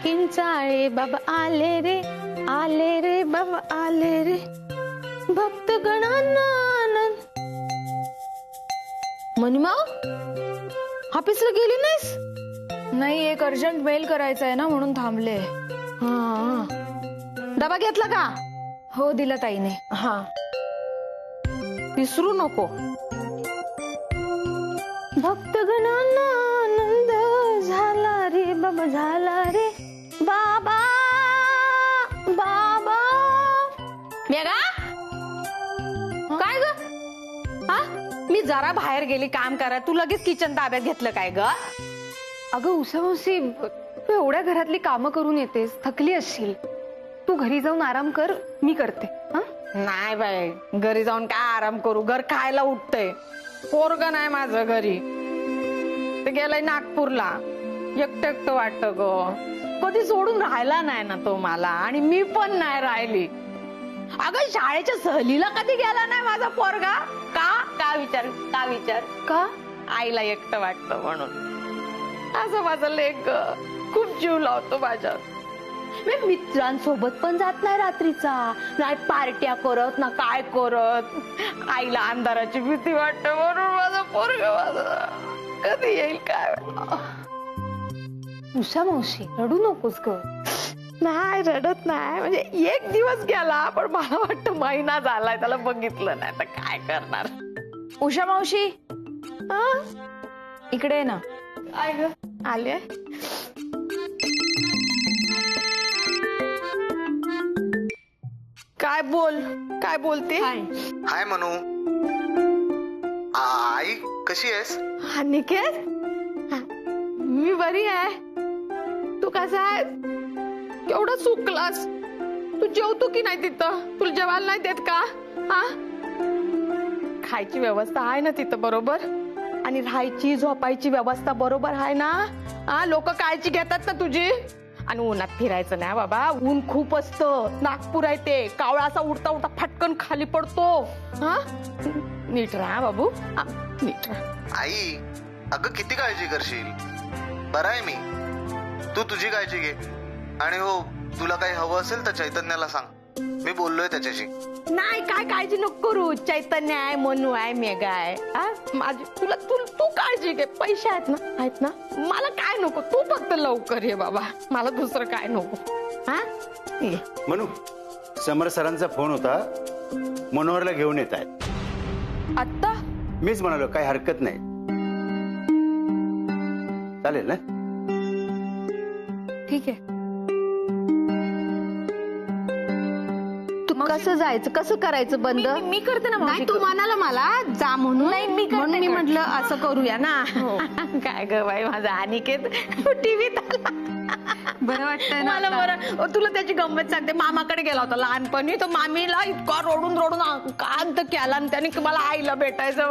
किंचाळे बाबा आले रे बाबा आले रे भक्त गणांना आनंद. मनीमा ऑफिसला गेली नाहीस? नाही, एक अर्जंट मेल करायचा आहे ना म्हणून थांबले. हा, डबा घेतला का? हो, दिला ताईने. हा, विसरू नको. भक्त गणांना आनंद झाला रे बाबा झाला रे बाबा बाबा. मेघा काय ग? हा, मी जरा बाहेर गेली काम करा, तू लगेच किचन ताब्यात घेतलं काय ग? अगं उषा मावशी, तू एवढ्या घरातली कामं करून येतेस, थकली असशील. तू घरी जाऊन आराम कर, मी करते. हा, नाही बाई, घरी जाऊन काय आराम करू? घर खायला उठतंय. पोरग नाही माझं घरी, ते गेलंय नागपूरला. एकटं एकटं वाटत ग. कधी सोडून राहिला नाही ना तो मला, आणि मी पण नाही राहिली. अगं शाळेच्या सहलीला कधी गेला नाही माझा पोरगा. का विचार का? आईला एकटं वाटतं म्हणून. असं माझं लेक खूप जीव लावतो माझ्यावर. मी मित्रांसोबत पण जात नाही रात्रीचा, नाही पार्ट्या करत ना काय करत. आईला अंधाराची भीती वाटते म्हणून माझं पोरगं माझं कधी येईल काय. उषा मावशी, रडू नकोस ग. नाही रडत नाही, म्हणजे एक दिवस गेला, पण मला वाटतं महिना झालाय त्याला बघितलं नाही, तर काय करणार. उषा मावशी, इकडे आहे ना. काय ग? आले. काय बोलते? हाय मनू. आई कशी आहेस? अनिकेत, मी बरी आहे. तू कसा आहे? केवढा चुकलास. तू जेवतो की नाही तिथं? तुला जेवायला नाही देत का? हा, खायची व्यवस्था आहे ना तिथं बरोबर? आणि राहायची झोपायची व्यवस्था बरोबर आहे ना? हा, लोक काळजी घेतात ना तुझी? आणि उन्हात फिरायचं नाही बाबा, ऊन खूप असतं. नागपूर आहे ते, कावळा असा उडता उडता फटकन खाली पडतो. हा, नीट राहा बाबू, नीट राहा. आई अगं किती काळजी करशील? बरं आहे मी, तू तुझी काळजी घे. आणि हो, तुला काही हवं असेल तर चैतन्याला सांग, मी बोललोय त्याच्याशी. नाही, काय काळजी नको करू. चैतन्य आहे, मनू आहे, मेघा आहे. माझी तू काळजी घे. पैसे आहेत ना? मला काय नको, तू फक्त लवकर ये बाबा, मला दुसरं काय नको. हा, ये. मनू, समर सरांचा फोन होता, मनोहरला घेऊन येत आहेत. आत्ता? मीच म्हणालो काही हरकत नाही. चालेल ना? ठीक आहे. कसं जायचं, कसं करायचं बंद? मी करते ना. नाही, तू म्हणाला मला जा म्हणून. नाही, मी करते, म्हणून मी करते. म्हटलं असं करूया ना. काय ग बाई, माझा अनिकेत टीव्हीत आला. बरं वाटतंय ना मला आता? बरं. तुला त्याची गंमत सांगते. मामाकडे गेला होता लहानपणी, तर मामीला इतका रडून कांत केला, आणि त्याने मला आईला भेटायचं.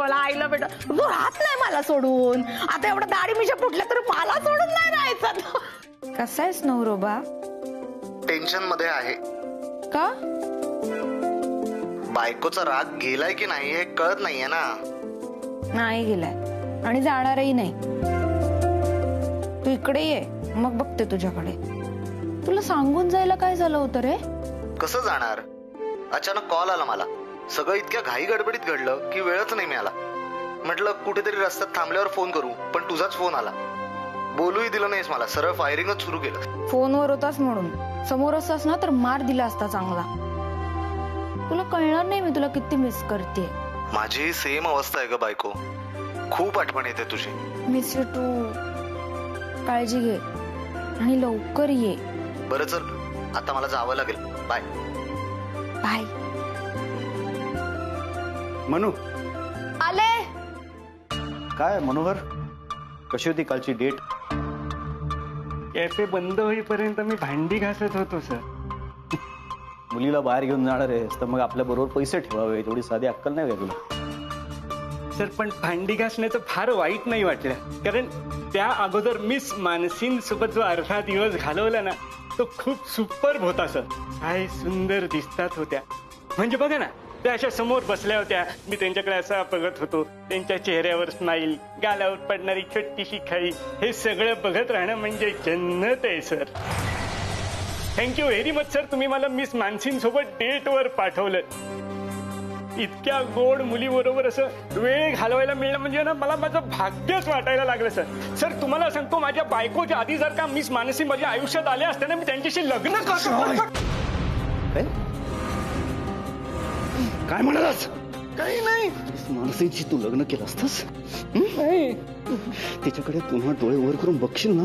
तो राहत नाही मला सोडून. आता एवढं दाढी मिशा फुटल्या तर मला सोडून नाही राहायचं. कसा आहेस नवरोबा? टेन्शन मध्ये आहे. का? बायकोचा राग गेलाय की नाही हे कळत नाहीये ना. नाही गेलाय आणि जाणारही नाही. तू इकडे ये, मग बघते तुझ्याकडे. तुला सांगून जायला काय झालं होतं रे? कसं जाणार? अचानक कॉल आला मला. सगळं इतक्या घाई गडबडीत घडलं की वेळच नाही मिळाला. म्हटलं कुठेतरी रस्त्यात थांबल्यावर फोन करू, पण तुझाच फोन आला. बोलूही दिलं नाहीस मला, सरळ फायरिंगच सुरू केलं. फोनवर होतास म्हणून. समोर असतास ना तर मार दिला असता चांगला. तुला कळणार नाही मी तुला किती मिस करते. माझी सेम अवस्था आहे ग बायको. खूप आठवण येते तुझी. Miss you too. काळजी घे आणि लवकर ये. बरं चल, आता मला जावं लागेल. Bye bye. मनू, आले. काय मनोहर, कशी होती कालची डेट? कॅफे बंद होईपर्यंत मी भांडी घासत होतो सर. मुलीला बाहेर घेऊन जाणार आहेस तर मग आपल्या बरोबर पैसे ठेवावे, थोडी साधी अक्कल नाही का तुला? सर पण भांडी घासण्याचं फार वाईट नाही वाटलं, कारण त्या अगोदर मिस मानसीन सोबत जो अर्धा दिवस घालवला ना तो खूप सुपर होता सर. काय सुंदर दिसतात होत्या. म्हणजे बघा ना, त्या अशा समोर बसल्या होत्या. मी त्यांच्याकडे असा बघत होतो. त्यांच्या चेहऱ्यावर स्माईल, गालावर पडणारी छोटीशी खळी, हे सगळं बघत राहणं म्हणजे जन्नत आहे sir. Thank you very much sir. तुम्ही मला मिस मानसींसोबत डेटवर पाठवलं. इतक्या गोड मुलीबरोबर असं वेळ घालवायला मिळणं म्हणजे ना मला माझं भाग्यच वाटायला लागलं सर. सर तुम्हाला सांगतो, माझ्या बायकोच्या आधी जर का मिस मानसी माझ्या आयुष्यात आल्या असत्या ना, मी त्यांच्याशी लग्न करतो. काय म्हणालास? काही नाही. मानसीची तू लग्न केलं असतंस? तिच्याकडे पुन्हा डोळे वर करून बघशील ना,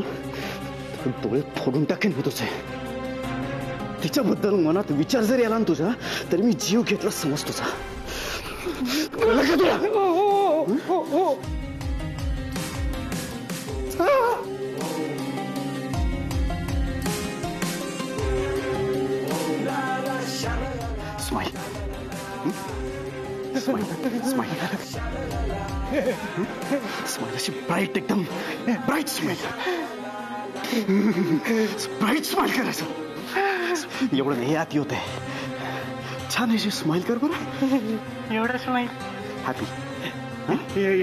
तर डोळे फोडून टाकेन मी तुझे. तिच्याबद्दल मनात विचार जरी आला ना तुझा, तरी मी जीव घेतला समज तुझा. कळलं का तुला? स्माईल स्माईल स्माईल अशी ब्राईट, एकदम ब्राईट स्माईल. ब्राईट स्माईल करायचं. एवढं नाही आत होत आहे. छान अशी स्माईल कर बरं. एवढा स्माईल, हॅपी,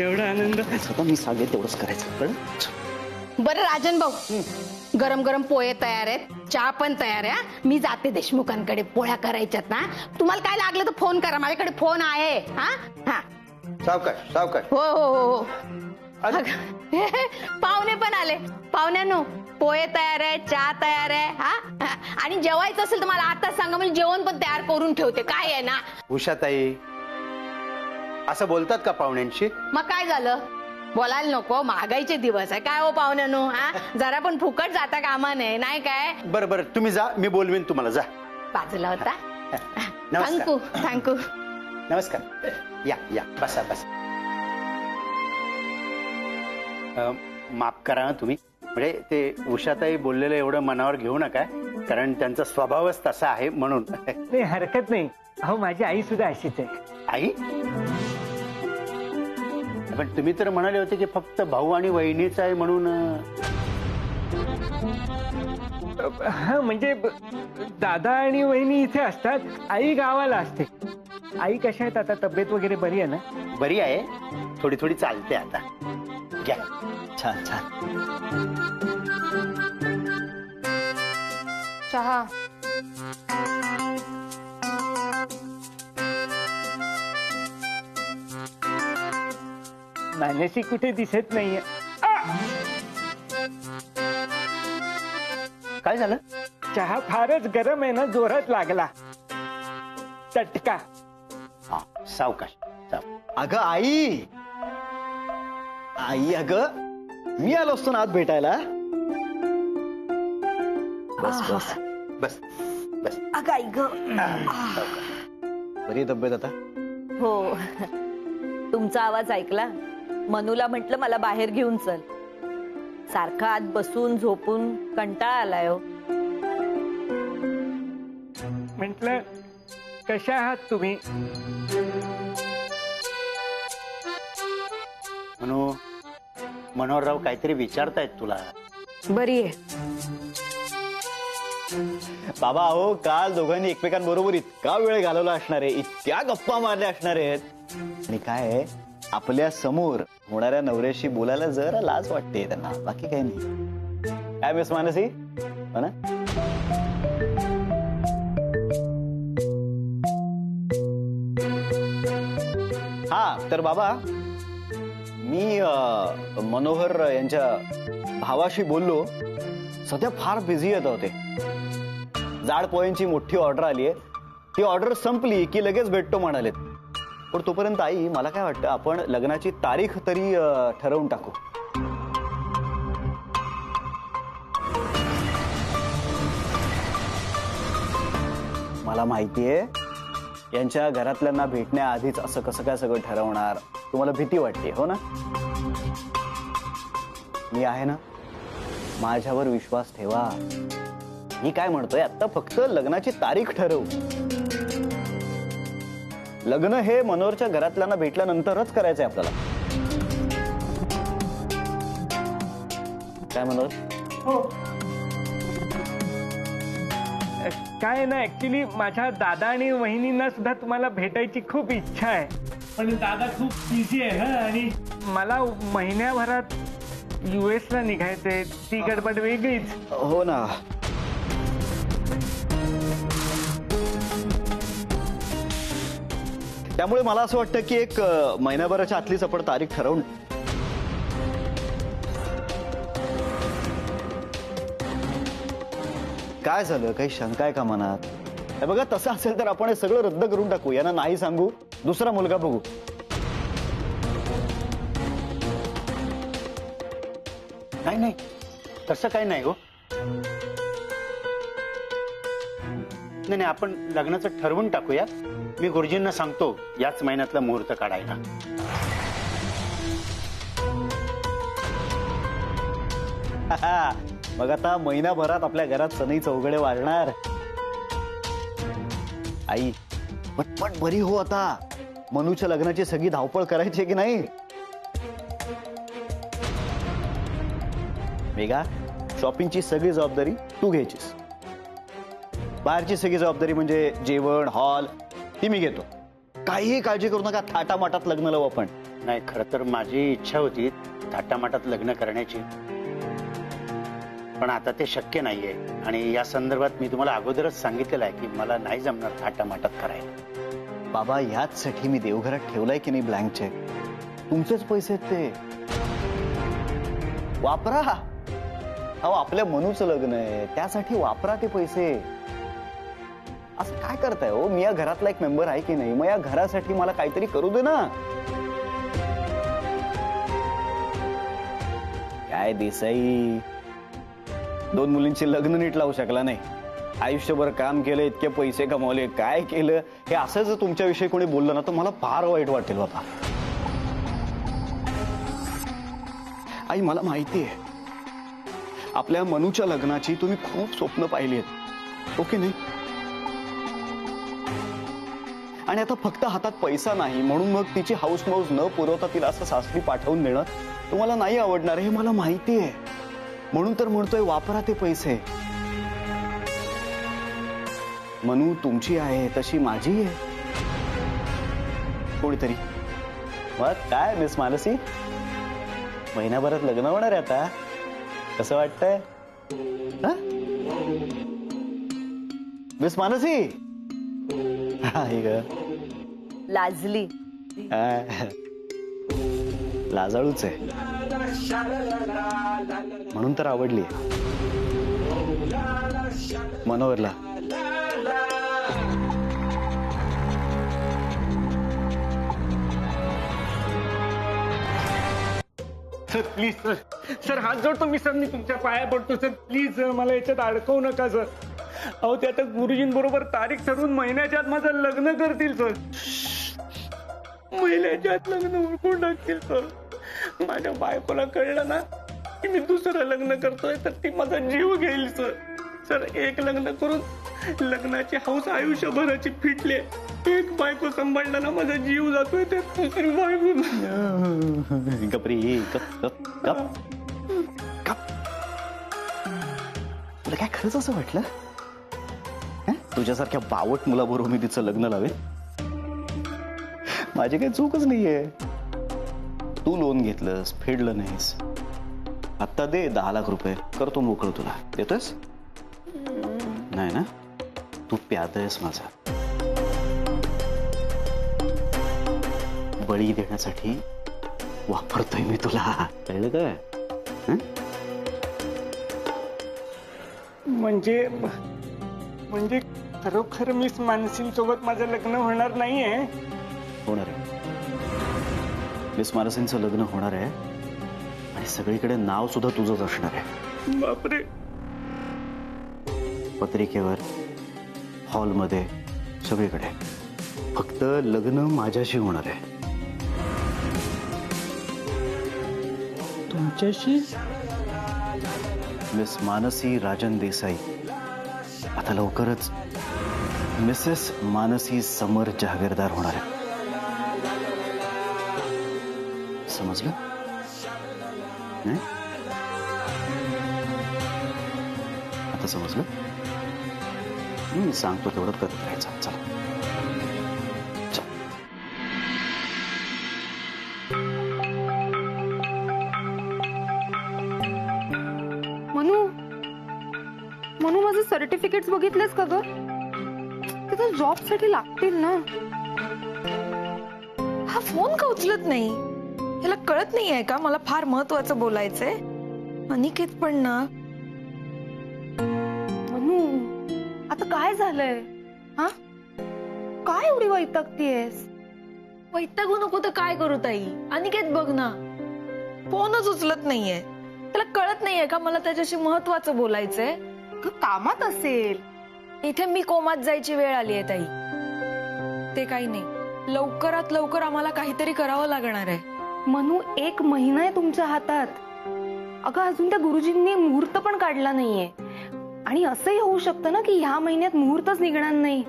एवढा आनंद. स्वतः मी सांगेल तेवढंच करायचं. कळलं? बरं राजन भाऊ, गरम गरम पोहे तयार आहेत, चहा पण तयार आहे. मी जाते देशमुखांकडे, पोळ्या करायच्यात ना. तुम्हाला काय लागलं तर फोन करा, माझ्याकडे फोन आहे. हा हा, सावकाश सावकाश. हो हो हो हो. पाहुणे पण आले. पाहुण्यांनो, पोहे तयार आहे, चहा तयार आहे. हा, आणि जेवायचं असेल तर मला आता सांगा, म्हणजे जेवण पण तयार करून ठेवते. काय आहे ना. उषाताई, असं बोलतात का पाहुण्यांशी? मग काय झालं, बोलायला नको. महागाईचे दिवस आहे काय हो पाहुण्यानो. हा, जरा पण फुकट जाता कामा नाही काय. बरं बरं, तुम्ही जा, मी बोलवीन तुम्हाला. जा. बाजूला होता. नमस्कार. Thank you thank you. नमस्कार. या या, बसा बसा. माफ करा ना तुम्ही, म्हणजे ते उषाताई बोललेलं एवढं मनावर घेऊ नका, कारण त्यांचा स्वभावच तसा आहे म्हणून. नाही, हरकत नाही. अहो, माझी आई सुद्धा अशीच आहे. आई, पण तुम्ही तर म्हणाले होते की फक्त भाऊ आणि वहिनीच आहे म्हणून. हा, म्हणजे दादा आणि वहिनी इथे असतात, आई गावाला असते. आई कशा आहेत आता? तब्येत वगैरे बरी आहे ना? बरी आहे, थोडी थोडी चालते आता. घ्या. छान छान. चहा. मानसी कुठे दिसत नाहीये. काय झालं? चहा फारच गरम आहे ना, जोरात लागला चटका. हा, सावकाश. अगं आई, आई अगं मी आलो असतो ना आत भेटायला. बस बस बस बस. अगाई ग. बरी तब्येत आता? हो, तुमचा आवाज ऐकला. मनूला म्हटलं मला बाहेर घेऊन चल. सारखा आत बसून झोपून कंटाळा आलाय हो. म्हटलं, कशा आहात तुम्ही? म्हणून मनोहरराव काहीतरी विचारतायत तुला. बरी आहे. बाबा, अहो काल दोघांनी एकमेकांबरोबर इतका वेळ घालवला असणार आहे, इतक्या गप्पा मारल्या असणार आहेत. आणि काय आहे, आपल्या समोर होणाऱ्या नवऱ्याशी बोलायला जरा लाज वाटते त्यांना, बाकी काही नाही. काय मिस मानसी, हो ना? हा, तर बाबा मी मनोहर यांच्या भावाशी बोललो. सध्या फार बिझी येत होते. जाड पोह्यांची मोठी ऑर्डर आली आहे. ती ऑर्डर संपली की लगेच भेटतो म्हणालेत. पण तोपर्यंत आई, मला काय वाटतं, आपण लग्नाची तारीख तरी ठरवून टाकू. मला माहितीये यांच्या घरातल्यांना भेटण्याआधीच असं कसं काय सगळं ठरवणार. तुम्हाला भीती वाटते, हो ना? मी आहे ना, माझ्यावर विश्वास ठेवा. मी काय म्हणतोय, आता फक्त लग्नाची तारीख ठरवू. लग्न हे मनोहरच्या घरातल्यांना भेटल्यानंतरच करायचंय आपल्याला. काय मनोहर? हो. काय ना ऍक्च्युली माझ्या दादा आणि वहिनींना सुद्धा तुम्हाला भेटायची खूप इच्छा आहे, पण दादा खूप बिझी आहे ना, आणि मला महिन्याभरात US ला निघायचंय. ती गडबड वेगळीच. हो ना. त्यामुळे मला असं वाटतं की एक महिन्याभराच्या आतलीच आपण तारीख ठरवून. काय झालं, काही शंका आहे का मनात? हे बघा, तसं असेल तर आपण हे सगळं रद्द करून टाकू. यांना नाही सांगू, दुसरा मुलगा बघू. नाही नाही, तसं काही नाही हो. नाही, आपण लग्नाचं ठरवून टाकूया. मी गुरुजींना सांगतो याच महिन्यातला मुहूर्त काढायला. मग आता महिनाभरात आपल्या घरात सनई चौघडे वाजणार. आई पटपट बरी हो. आता मनूच्या लग्नाची सगळी धावपळ करायची की नाही? मेघा, शॉपिंगची सगळी जबाबदारी तू घ्यायचीस. बाहेरची सगळी जबाबदारी म्हणजे जेवण, हॉल, ती मी घेतो. काहीही काळजी करू नका. थाटामाटात लग्न लावू आपण. नाही, खरं तर माझी इच्छा होती थाटामाटात लग्न करण्याची, पण आता ते शक्य नाहीये. आणि या संदर्भात मी तुम्हाला अगोदरच सांगितलेलं आहे की मला नाही जमणार थाटामाटात करायला. बाबा, ह्याचसाठी मी देवघरात ठेवलाय की नाही ब्लँक चेक. तुमचेच पैसे आहेत ते, वापरा. अहो, आपल्या मनूचं लग्न आहे, त्यासाठी वापरा ते पैसे. असं काय करताय हो? मी या घरातला एक मेंबर आहे की नाही? मग या घरासाठी मला काहीतरी करू दे ना. काय देसाई, 2 मुलींची लग्न नीट लावू शकला नाही. आयुष्यभर काम केलं, इतके पैसे कमावले, काय केलं? हे असं जर तुमच्याविषयी कोणी बोललं ना तर मला फार वाईट वाटेल बाबा. आई, मला माहिती आहे आपल्या मनूच्या लग्नाची तुम्ही खूप स्वप्न पाहिली आहेत, ओके नाही? आणि आता फक्त हातात पैसा नाही म्हणून मग तिची हाऊस मौज न पुरवता तिला असं सासरी पाठवून देणं तुम्हाला नाही आवडणार, हे मला माहिती आहे. म्हणून तर म्हणतोय वापरा ते पैसे. मनू तुमची आहे तशी माझी आहे. कोणीतरी मग काय मिस मानसी, महिनाभरात लग्न होणार आहे आता. कसं वाटतंय मिस मानसी? हे ग लाजली. लाजाळूच आहे म्हणून तर आवडली मनोहरला. सर प्लीज सर, सर हात जोडतो मी. सर मी तुमच्या पाया पडतो सर, प्लीज मला याच्यात अडकवू नका सर. अहो, ते आता गुरुजींबरोबर तारीख ठरवून महिन्याच्या आत माझं लग्न करतील सर. महिन्याच्या आत लग्न उरकून टाकतील सर. माझ्या बायकोला कळलं ना की मी दुसरं लग्न करतोय तर ती माझा जीव घेईल सर. सर, एक लग्न करून लग्नाची हौस आयुष्यभराची फिटले. एक बायको सांभाळला ना माझा जीव जातोय, ते दुसरी बायको. गपरी गप गप गप गप. तुला काय खरंच असं वाटलं तुझ्यासारख्या बावट मुलाबरोबर मी तिचं लग्न लावेल? माझी काही चूकच नाहीये. तू लोन घेतलंस, फेडलं नाहीस. आत्ता दे 10 लाख रुपये, करतो मोकळं. तुला देतोयस? नाही ना? तू प्यादयस माझा. बळी देण्यासाठी वापरतोय मी तुला, कळलं काय? म्हणजे खरोखर मिस मानसींसोबत माझं लग्न होणार नाहीये? होणार आहे. मिस मानसींचं लग्न होणार आहे आणि सगळीकडे नाव सुद्धा तुझंच असणार आहे. बापरे. पत्रिकेवर, हॉलमध्ये, सगळीकडे. फक्त लग्न माझ्याशी होणार आहे. तुमच्याशी? मिस मानसी राजन देसाई आता लवकरच मिसेस मानसी समर जहागीरदार होणार आहे. समजलं? नाही? आता समजलं? मी सांगतो तेवढं करत राहायचं. चला चल. मनू मनू माझं सर्टिफिकेट बघितलेस का ग? ते तर जॉब साठी लागतील ना. हा फोन का उचलत नाही? याला कळत नाहीये का मला फार महत्वाचं बोलायचंय? अनिकेत पण ना. मनू आता काय झालंय? हा काय एवढी वैतागतीयेस? वैतागू नको तर काय करू ताई? अनिकेत बघ ना, फोनच उचलत नाहीये. त्याला कळत नाहीये का मला त्याच्याशी महत्वाचं बोलायचंय? कामात असेल. इथे मी कोमात जायची वेळ आली आहे ताई. ते काही नाही, लवकरात लवकर आम्हाला काहीतरी करावं लागणार आहे. मनू 1 महिना आहे तुमच्या हातात. अगं अजून त्या गुरुजींनी मुहूर्त पण काढला नाहीये. आणि असंही होऊ शकतं ना की ह्या महिन्यात मुहूर्तच निघणार नाही.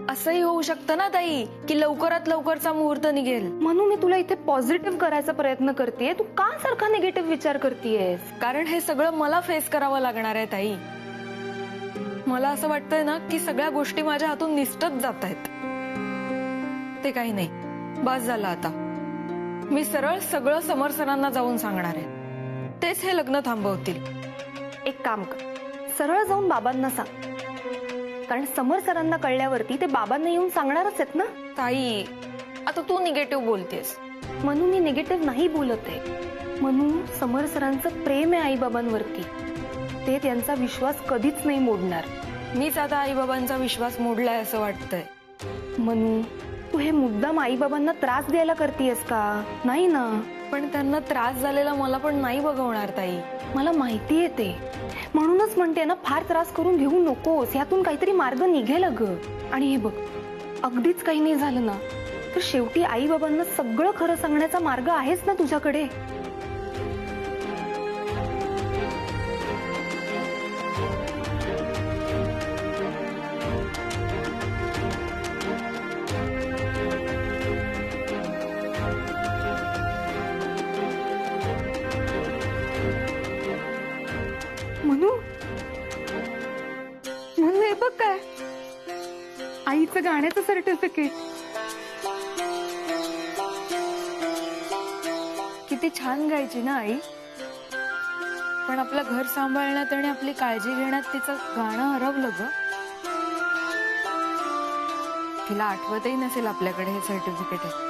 असंही होऊ शकतं ना ताई की लवकरात लवकरचा मुहूर्त निघेल. म्हणून मी तुला इथे पॉझिटिव्ह करायचा प्रयत्न करतेय. तू का सारखा निगेटिव्ह विचार करतेयस? कारण हे सगळं मला फेस करावं लागणार आहे ताई. मला असं वाटतंय ना की सगळ्या गोष्टी माझ्या हातून निसटत जात आहेत. ते काही नाही, बस झालं आता. मी सरळ सगळं समर सरांना जाऊन सांगणार आहे. तेच हे लग्न थांबवतील. एक काम कर, सरळ जाऊन बाबांना सांग. कारण समर सरांना कळल्यावरती ते बाबांना येऊन सांगणारच आहेत ना. ताई आता तू निगेटिव्ह बोलतेस. म्हणून मी निगेटिव्ह नाही बोलत आहे. म्हणून समर सरांचं प्रेम आहे आई बाबांवरती. ते त्यांचा विश्वास कधीच नाही मोडणार. मीच आता आई बाबांचा विश्वास मोडलाय असं वाटतंय. म्हणून तू हे मुद्दाम आई बाबांना त्रास द्यायला करतेयस का? नाही ना. पण त्यांना त्रास झालेला मला पण नाही बघवणार ताई. मला माहितीये ते. म्हणूनच म्हणते ना, फार त्रास करून घेऊ नकोस. यातून काहीतरी मार्ग निघेल अगं. आणि हे बघ, अगदीच काही नाही झालं ना तर शेवटी आई बाबांना सगळं खरं सांगण्याचा मार्ग आहेच ना तुझ्याकडे. म्हणू म्हणून हे बघ काय, आईचं गाण्याचं सर्टिफिकेट. किती छान गायची ना आई. पण आपलं घर सांभाळण्यात आणि आपली काळजी घेण्यात तिचं गाणं हरवलं ग. तिला आठवतही नसेल आपल्याकडे हे सर्टिफिकेट आहे.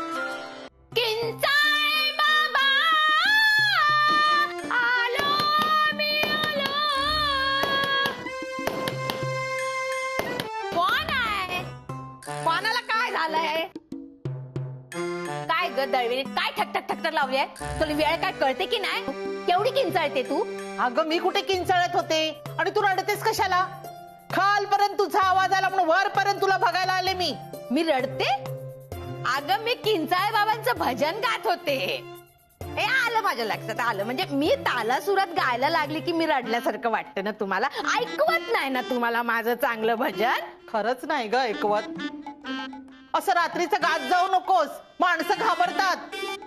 काय ग दळवी, काय ठकठक ठकठक लावली आहे? तुला वेळ काय कळते की नाही? केवढी किंचाळते तू? अगं मी कुठे किंचाळत होते आणि तू रडतेस कशाला? खालपर्यंत तुझा आवाज आला म्हणून वरपर्यंत तुला बघायला आले मी. मी रडते? अगं मी किंचाळे बाबांचं भजन गात होते. हे आलं माझ्या लक्षात आलं. म्हणजे मी तालासुरात गायला लागली की मी रडल्यासारखं वाटतं ना तुम्हाला? ऐकवत नाही ना तुम्हाला माझं चांगलं भजन? खरंच नाही ग ऐकवत. असं रात्रीचं गात जाऊ नकोस, माणसं घाबरतात.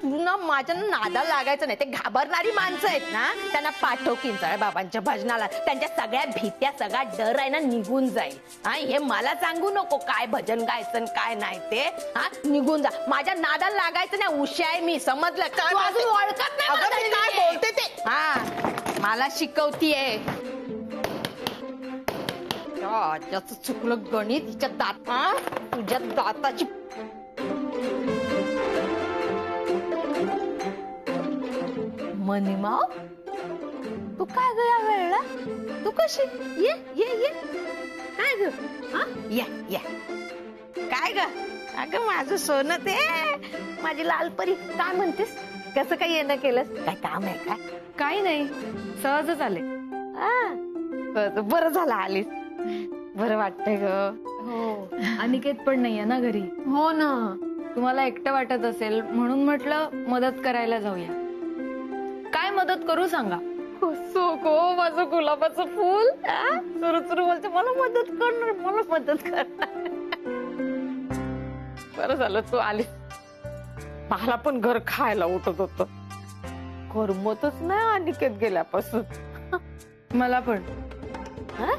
तू ना माझ्या नादा लागायचं नाही. ते घाबरणारी माणसं आहेत ना, त्यांना पाठव किंचाळे बाबांच्या भजनाला. त्यांच्या सगळ्या भीत्या, सगळा डर आहे ना निघून जाईल. हा, हे मला सांगू नको काय भजन गायचं काय नाही ते. हा, निघून जा. माझ्या नादा लागायचं नाही. उशी आहे मी, समजलं? तू अजून ओळखत नाही अगं मी काय बोलते ते. हा, मला शिकवतीये. ज्याचं चुकलं गणित, तिच्या दाता, तुझ्या दाताची. मनीमाव, तू काय ग या वेळेला? तू कशी? ये ये ये. काय ग? हा, या या. काय ग? अगं माझं सोनं ते, माझी लालपरी. काय म्हणतेस? कसं काय येणं केलंस? काय काम आहे काय? काही नाही, सहजच आले. बरं झालं आलीस. बरं वाटतंय ग. हो, अनिकेत पण नाहीये ना घरी. हो ना. तुम्हाला एकटं वाटत असेल म्हणून म्हटलं मदत करायला जाऊया. काय मदत करू सांगा? गो माझं गुलाबाचं फुल. सुरू सुरू बोलते मला मदत करणार, मला मदत करणार. बरं झालं तू आलीस. मला पण घर खायला उठत होत. करमतच नाही अनिकेत गेल्यापासून. मला पण. हा?